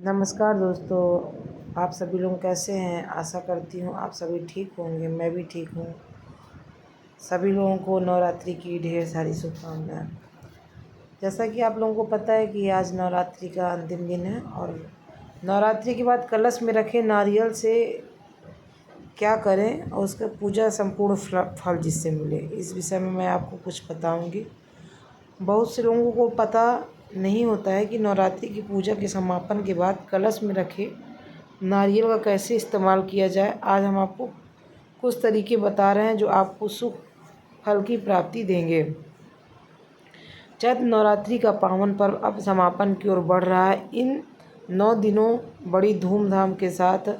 नमस्कार दोस्तों, आप सभी लोग कैसे हैं। आशा करती हूँ आप सभी ठीक होंगे। मैं भी ठीक हूँ। सभी लोगों को नवरात्रि की ढेर सारी शुभकामनाएं। जैसा कि आप लोगों को पता है कि आज नवरात्रि का अंतिम दिन है और नवरात्रि के बाद कलश में रखे नारियल से क्या करें और उसका पूजा संपूर्ण फल जिससे मिले, इस विषय में मैं आपको कुछ बताऊंगी। बहुत से लोगों को पता नहीं होता है कि नवरात्रि की पूजा के समापन के बाद कलश में रखे नारियल का कैसे इस्तेमाल किया जाए। आज हम आपको कुछ तरीके बता रहे हैं जो आपको सुख फल की प्राप्ति देंगे। चैत्र नवरात्रि का पावन पर्व अब समापन की ओर बढ़ रहा है। इन 9 दिनों बड़ी धूमधाम के साथ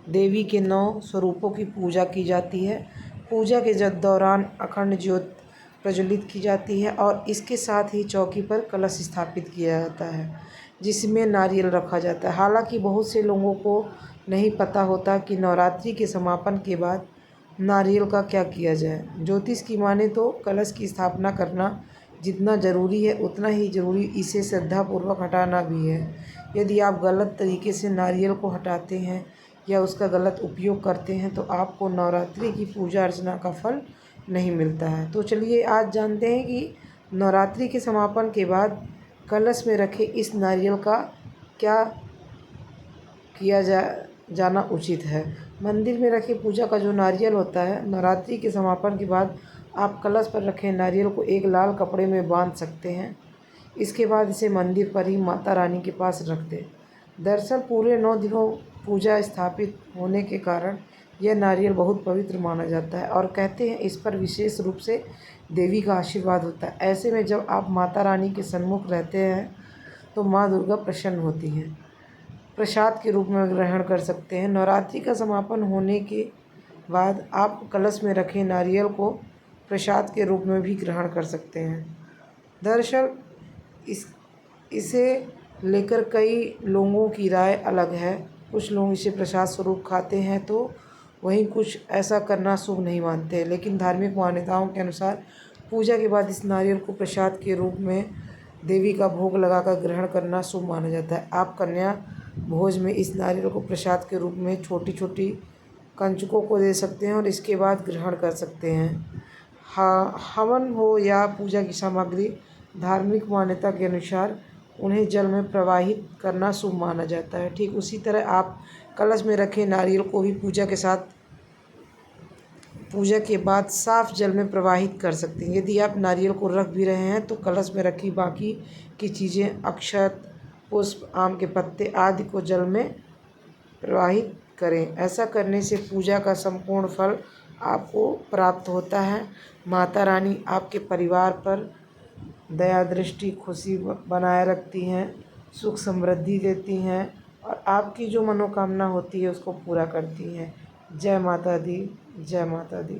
देवी के 9 स्वरूपों की पूजा की जाती है। पूजा के दौरान अखंड ज्योत प्रज्वलित की जाती है और इसके साथ ही चौकी पर कलश स्थापित किया जाता है जिसमें नारियल रखा जाता है। हालांकि बहुत से लोगों को नहीं पता होता कि नवरात्रि के समापन के बाद नारियल का क्या किया जाए। ज्योतिष की माने तो कलश की स्थापना करना जितना ज़रूरी है उतना ही ज़रूरी इसे श्रद्धापूर्वक हटाना भी है। यदि आप गलत तरीके से नारियल को हटाते हैं या उसका गलत उपयोग करते हैं तो आपको नवरात्रि की पूजा अर्चना का फल नहीं मिलता है। तो चलिए आज जानते हैं कि नवरात्रि के समापन के बाद कलश में रखे इस नारियल का क्या किया जाना उचित है। मंदिर में रखे पूजा का जो नारियल होता है, नवरात्रि के समापन के बाद आप कलश पर रखे नारियल को एक लाल कपड़े में बांध सकते हैं। इसके बाद इसे मंदिर पर ही माता रानी के पास रख दें। दरअसल पूरे 9 दिनों पूजा स्थापित होने के कारण यह नारियल बहुत पवित्र माना जाता है और कहते हैं इस पर विशेष रूप से देवी का आशीर्वाद होता है। ऐसे में जब आप माता रानी के सन्मुख रहते हैं तो माँ दुर्गा प्रसन्न होती हैं। प्रसाद के रूप में ग्रहण कर सकते हैं। नवरात्रि का समापन होने के बाद आप कलश में रखे नारियल को प्रसाद के रूप में भी ग्रहण कर सकते हैं। दरअसल इसे लेकर कई लोगों की राय अलग है। कुछ लोग इसे प्रसाद स्वरूप खाते हैं तो वहीं कुछ ऐसा करना शुभ नहीं मानते। लेकिन धार्मिक मान्यताओं के अनुसार पूजा के बाद इस नारियल को प्रसाद के रूप में देवी का भोग लगाकर ग्रहण करना शुभ माना जाता है। आप कन्या भोज में इस नारियल को प्रसाद के रूप में छोटी छोटी कंजकों को दे सकते हैं और इसके बाद ग्रहण कर सकते हैं। हवन हो या पूजा की सामग्री, धार्मिक मान्यता के अनुसार उन्हें जल में प्रवाहित करना शुभ माना जाता है। ठीक उसी तरह आप कलश में रखे नारियल को भी पूजा के बाद साफ जल में प्रवाहित कर सकते हैं। यदि आप नारियल को रख भी रहे हैं तो कलश में रखी बाकी की चीज़ें, अक्षत, पुष्प, आम के पत्ते आदि को जल में प्रवाहित करें। ऐसा करने से पूजा का संपूर्ण फल आपको प्राप्त होता है। माता रानी आपके परिवार पर दया दृष्टि, खुशी बनाए रखती हैं, सुख समृद्धि देती हैं और आपकी जो मनोकामना होती है उसको पूरा करती हैं। जय माता दी, जय माता दी।